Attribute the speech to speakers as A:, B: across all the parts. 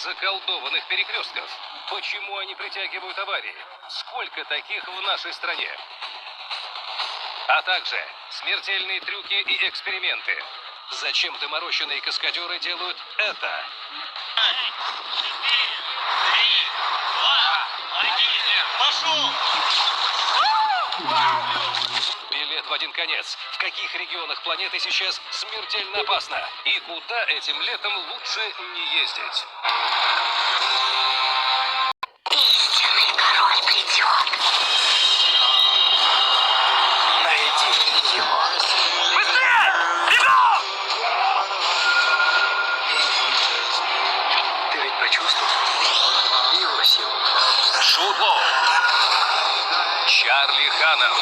A: заколдованных перекрестков. Почему они притягивают аварии? Сколько таких в нашей стране? А также смертельные трюки и эксперименты. Зачем доморощенные каскадеры делают это?
B: 5, 4, 3, 2, 1, пошел!
A: Билет в один конец. В каких регионах планеты сейчас смертельно опасно? И куда этим летом лучше не ездить?
C: Истинный король придет. Найди его.
B: Быстрее! Бегом!
C: Ты ведь почувствовал его силу?
A: Джуд Лоу. Чарли Ханнам.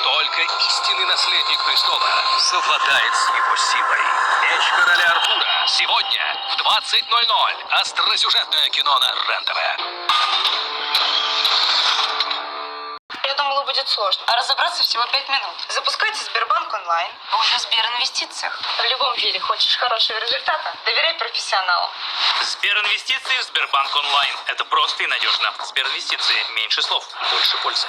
A: Только истинный наследник престола совладает с его силой. Меч короля Артура. Сегодня в 20:00. Остросюжетное кино на РЕН-ТВ.
D: Я думала, будет сложно. А разобраться всего 5 минут. Запускайте Сбербанк онлайн. Уже в Сберинвестициях. В любом деле, хочешь хорошего результата? Доверяй профессионалам.
E: Сберинвестиции в Сбербанк онлайн. Это просто и надежно. Сберинвестиции. Меньше слов, больше пользы.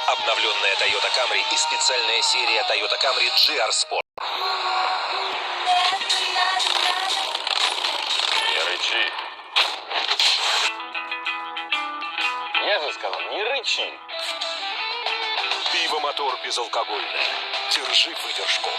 A: Обновленная Toyota Camry и специальная серия Toyota Camry GR Sport.
F: Не рычи. Я же сказал, не рычи.
A: Пиво-мотор безалкогольное. Держи выдержку.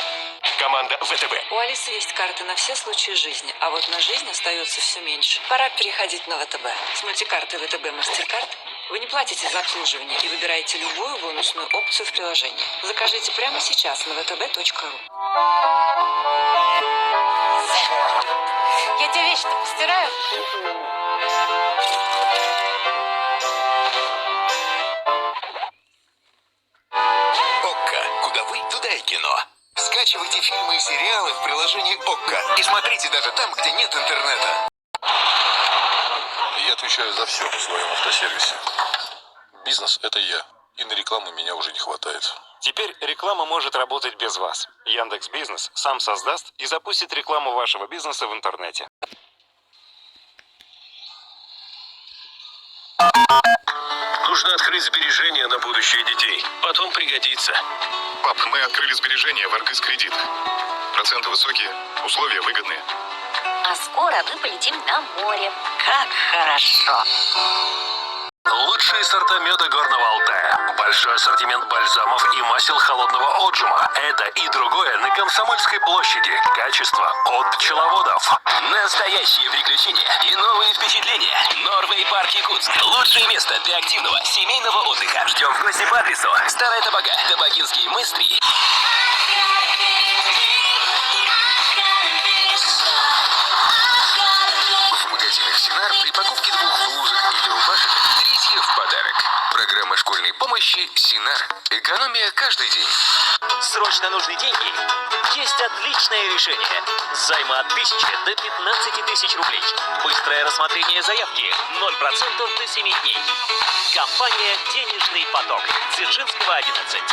A: Команда ВТБ.
G: У Алисы есть карты на все случаи жизни, а вот на жизнь остается все меньше. Пора переходить на ВТБ. С мультикарты ВТБ Мастеркард вы не платите за обслуживание и выбираете любую бонусную опцию в приложении. Закажите прямо сейчас на vtb.ru.
D: Я тебе вещи-то постираю.
H: ОККО. Куда вы, туда и кино. Скачивайте фильмы и сериалы в приложении ОККО. И смотрите даже там, где нет интернета.
F: Я отвечаю за все в своем автосервисе. Бизнес – это я. И на рекламу меня уже не хватает.
I: Теперь реклама может работать без вас. Яндекс.Бизнес сам создаст и запустит рекламу вашего бизнеса в интернете.
A: Нужно открыть сбережения на будущее детей. Потом пригодится.
J: Пап, мы открыли сбережения в Аргыс Кредит. Проценты высокие, условия выгодные.
C: А скоро мы полетим на море. Как хорошо.
A: Лучшие сорта меда Горного Алтая. Большой ассортимент бальзамов и масел холодного отжима. Это и другое на Комсомольской площади. Качество от пчеловодов. Настоящие приключения и новые впечатления. Норвей Парк Якутск. Лучшее место для активного семейного отдыха. Ждем в гости по адресу Старая Табага, Табагинские мыс 3.
H: В магазинах Синар при покупке 2 блузок или рубашек 3 в подарок. Программа школьной помощи Синар. Экономия каждый день.
E: Срочно нужны деньги? Есть отличное решение. Займы от 1000 до 15 тысяч рублей. Быстрое рассмотрение заявки. 0% до 7 дней. Компания «Денежный поток». Дзержинского, 11.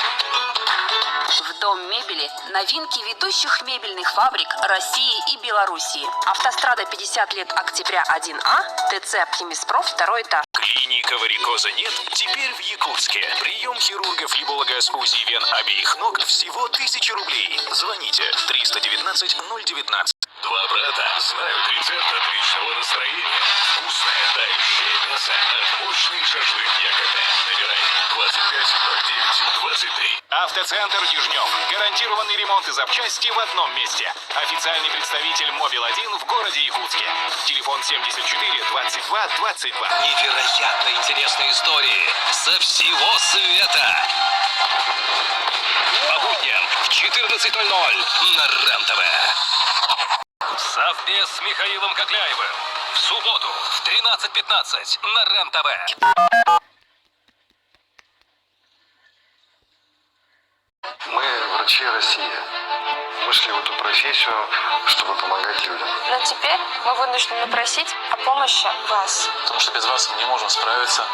D: В Дом мебели новинки ведущих мебельных фабрик России и Белоруссии. Автострада 50 лет октября 1А, ТЦ «Оптимиспроф», 2 этаж.
A: Клиника варикоза нет, теперь в Якутске. Прием хирурга-флеболога с УЗИ вен обеих ног всего 1000 рублей. Звоните 319 019. Два брата знают рецепт отличного настроения. Вкусное, тающее мясо от мощный шашлык ягоды. Набирай 250923.
I: Автоцентр Южнев. Гарантированный ремонт и запчасти в одном месте. Официальный представитель Мобил-1 в городе Якутске. Телефон 74 22 22.
A: Невероятно интересные истории со всего света. По будням в 14:00 на РЕН-ТВ. Совместно с Михаилом Кокляевым. В субботу в 13:15 на РЕН-ТВ.
K: Врачи России. Мы шли в эту профессию, чтобы помогать людям.
L: Но теперь мы вынуждены просить о помощи вас.
M: Потому что без вас мы не можем справиться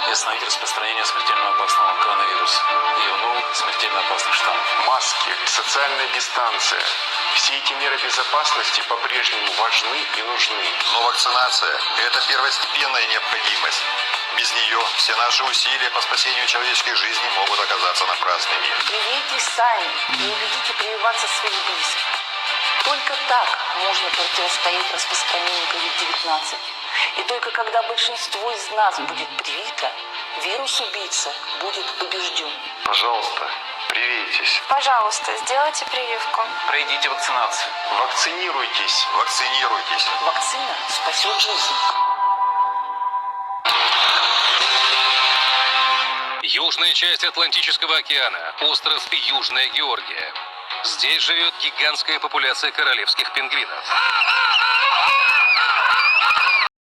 M: и остановить распространение смертельно опасного коронавируса и его смертельно опасных штаммов.
K: Маски, социальная дистанция. Все эти меры безопасности по-прежнему важны и нужны.
H: Но вакцинация – это первостепенная необходимость. Без нее все наши усилия по спасению человеческой жизни могут оказаться напрасными.
G: Привейтесь сами и убедите прививаться своих близких. Только так можно противостоять распространению COVID-19. И только когда большинство из нас будет привито, вирус-убийца будет побежден.
K: Пожалуйста, привейтесь.
L: Пожалуйста, сделайте прививку.
M: Пройдите вакцинацию.
K: Вакцинируйтесь.
H: Вакцинируйтесь.
G: Вакцина спасет жизнь.
A: Южная часть Атлантического океана, остров Южная Георгия. Здесь живет гигантская популяция королевских пингвинов.